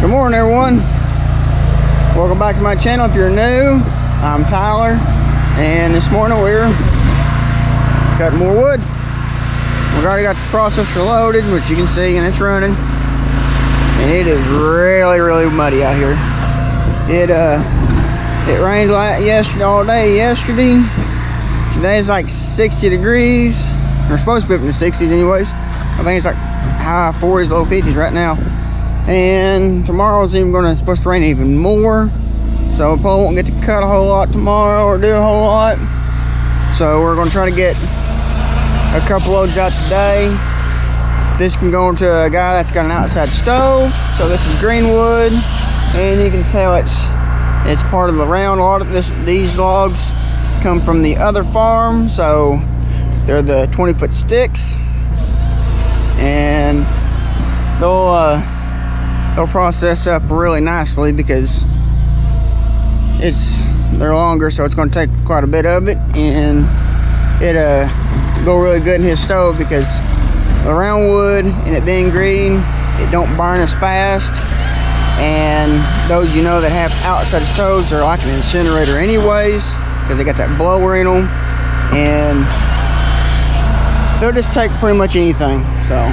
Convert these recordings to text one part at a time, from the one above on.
Good morning, everyone. Welcome back to my channel. If you're new, I'm Tyler, and this morning we're cutting more wood. We've already got the processor loaded, which you can see, and it's running. And it is really muddy out here. It rained yesterday, all day yesterday. Today it's like 60 degrees. We're supposed to be up in the 60s anyways. I think it's like high 40s, low 50s right now. And tomorrow's supposed to rain even more. So we probably won't get to cut a whole lot tomorrow or do a whole lot. So we're gonna try to get a couple loads out today. This can go into a guy that's got an outside stove. So this is green wood, and you can tell it's part of the round. A lot of these logs come from the other farm, so they're the 20-foot sticks, and they'll process up really nicely because they're longer, so it's going to take quite a bit of it, and it go really good in his stove because the round wood and it being green, it don't burn as fast. And those that have outside stoves are like an incinerator anyways, because they got that blower in them, and they'll just take pretty much anything. So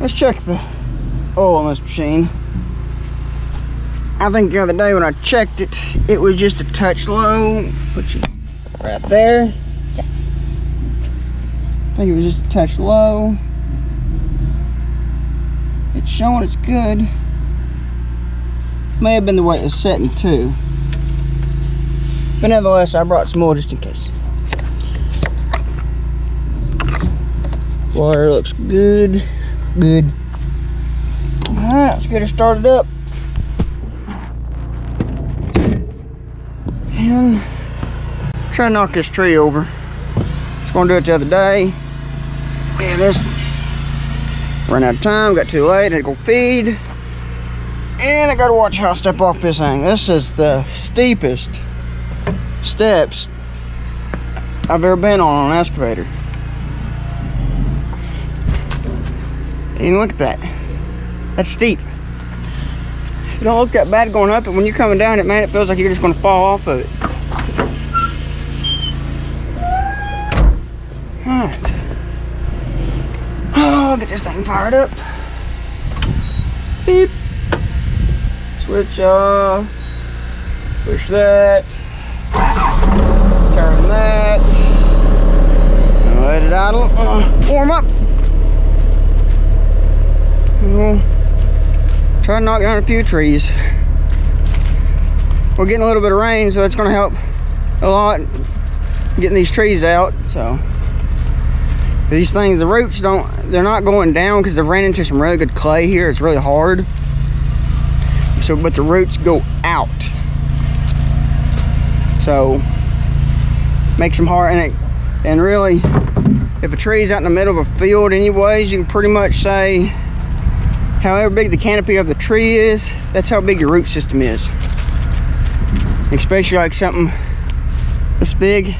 let's check the oil on this machine. I think the other day when I checked it, it was just a touch low. Put you right there. I think it was just a touch low. It's showing it's good. May have been the way it was setting too. But nevertheless, I brought some more just in case. Water looks good. Good. Alright, let's get her started up. And try to knock this tree over. Just gonna do it the other day. Man, this ran out of time, got too late, had to go feed. And I gotta watch how I step off this thing. This is the steepest steps I've ever been on an excavator. And look at that. That's steep. It don't look that bad going up, but when you're coming down it, man, it feels like you're just going to fall off of it. Alright. Oh, I'll get this thing fired up. Beep. Switch off. Push that. Turn that. Let it idle. Warm up. We'll try to knock down a few trees. We're getting a little bit of rain, so it's going to help a lot getting these trees out. So these things, the roots they're not going down because they've ran into some really good clay here. It's really hard. So, but the roots go out. So makes them hard, and really, if a tree's out in the middle of a field anyways, you can pretty much say however big the canopy of the tree is, that's how big your root system is. Especially like something this big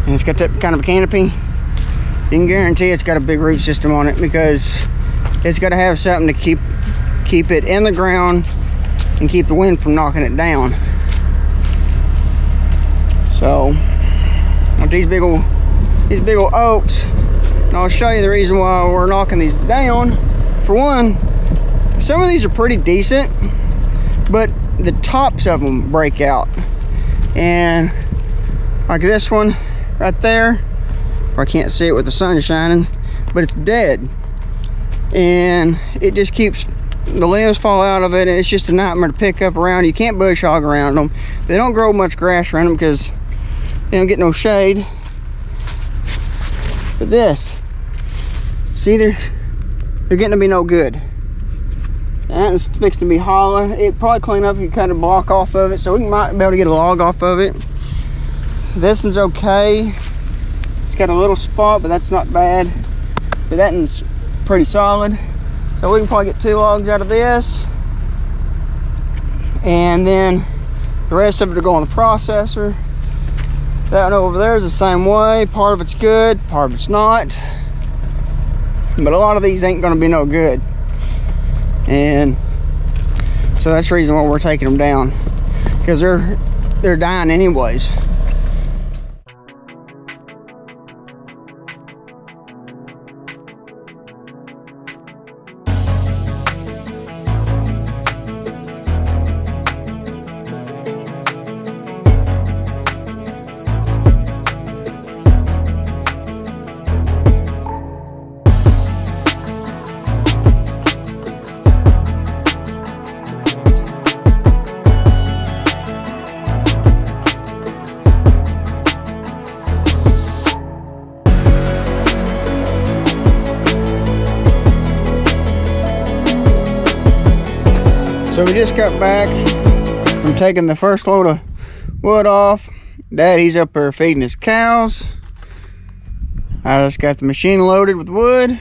and it's got that kind of a canopy, you can guarantee it's got a big root system on it, because it's got to have something to keep it in the ground and keep the wind from knocking it down. So with these big old oaks, and I'll show you the reason why we're knocking these down. For one, some of these are pretty decent, but the tops of them break out. And like this one right there, I can't see it with the sun shining, but it's dead. And it just keeps the limbs fall out of it, and it's just a nightmare to pick up around. You can't bush hog around them. They don't grow much grass around them because they don't get no shade. But this, see, they're getting to be no good. That's fixed to be hollow. It'd probably clean up if you cut a block off of it, so we might be able to get a log off of it. This one's okay. It's got a little spot, but that's not bad. But that one's pretty solid. So we can probably get 2 logs out of this. And then the rest of it will go on the processor. That one over there is the same way. Part of it's good, part of it's not. But a lot of these ain't gonna be no good. And so that's the reason why we're taking them down, because they're dying anyways. So we just got back from taking the first load of wood off. Daddy's up there feeding his cows. I just got the machine loaded with wood,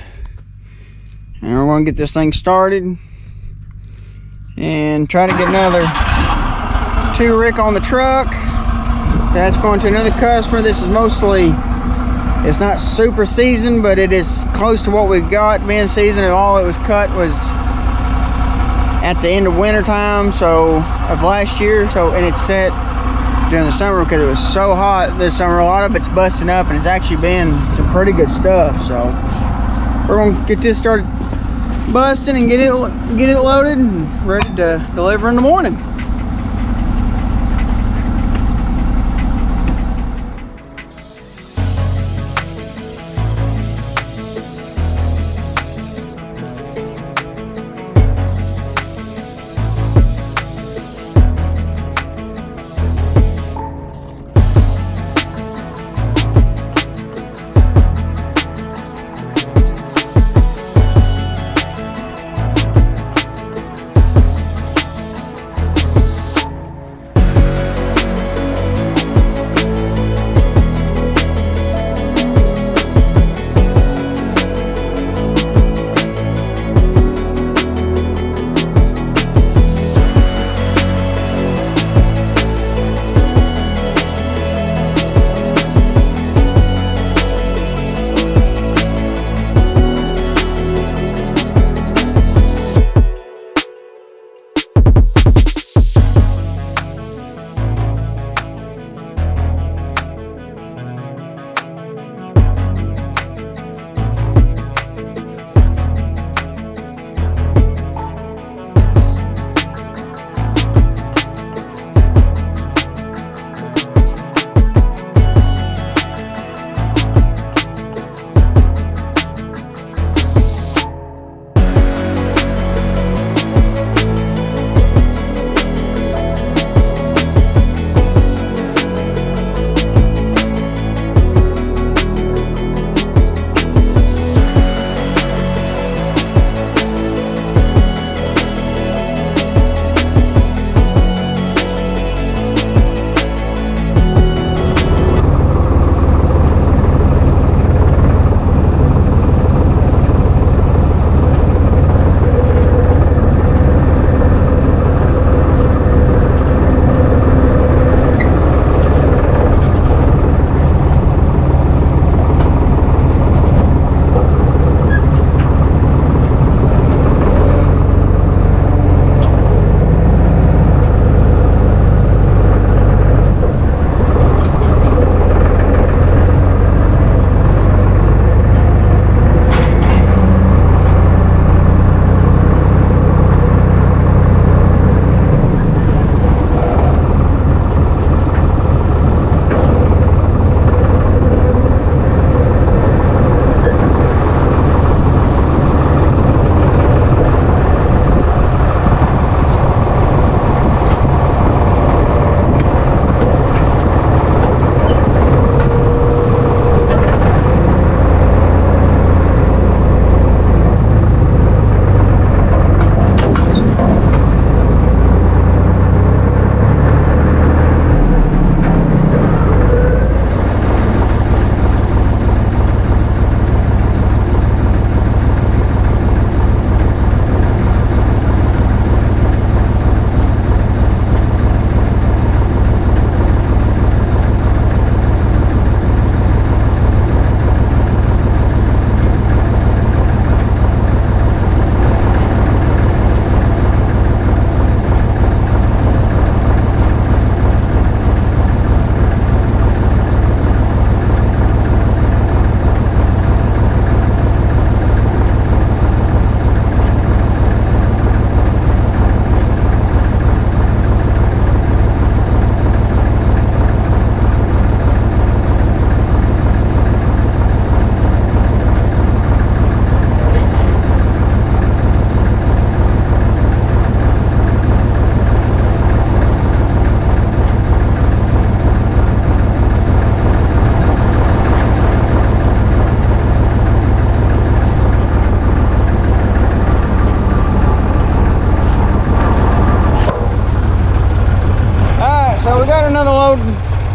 and we're going to get this thing started and try to get another 2 rick on the truck. That's going to another customer. This is mostly, it's not super seasoned, but it is close to what we've got being seasoned, and all it was cut was at the end of winter time, so of last year. So, and it's set during the summer because it was so hot this summer. A lot of it's busting up, and it's actually been some pretty good stuff. So we're gonna get this started busting and get it loaded and ready to deliver in the morning.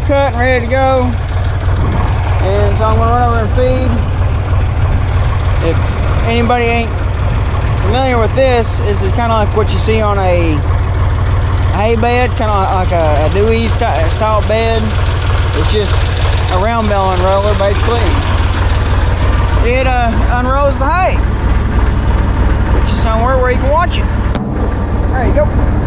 cut and ready to go. And so I'm gonna run over and feed. If anybody ain't familiar with this, is kind of like what you see on a hay bed. It's kind of like a Dewey style bed. It's just a round bale unroller basically. It unrolls the hay, which is somewhere where you can watch it. There you go.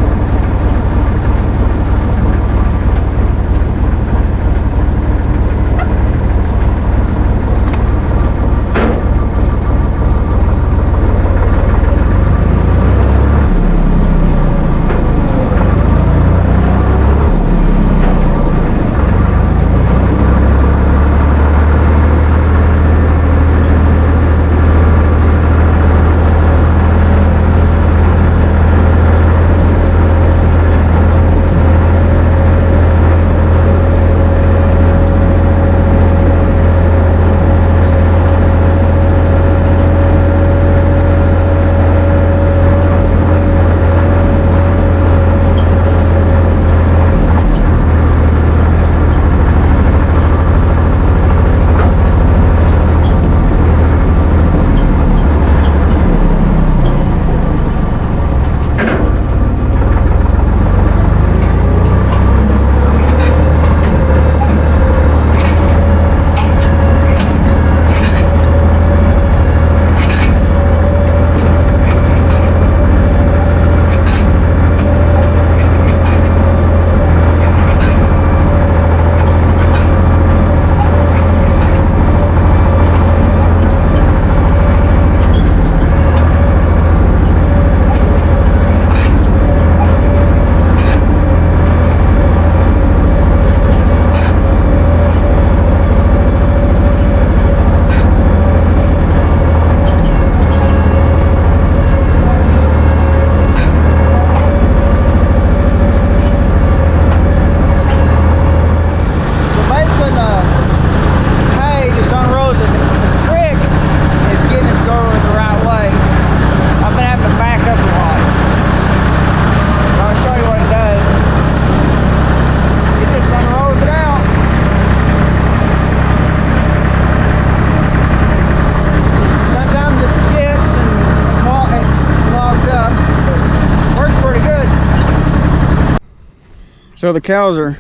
So the cows are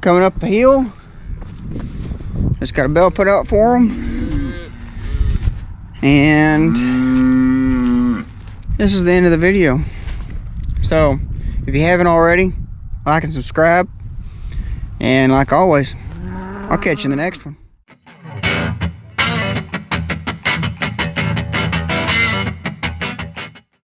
coming up the hill. Just got a bell put out for them. And this is the end of the video. So if you haven't already, like and subscribe. And like always, I'll catch you in the next one.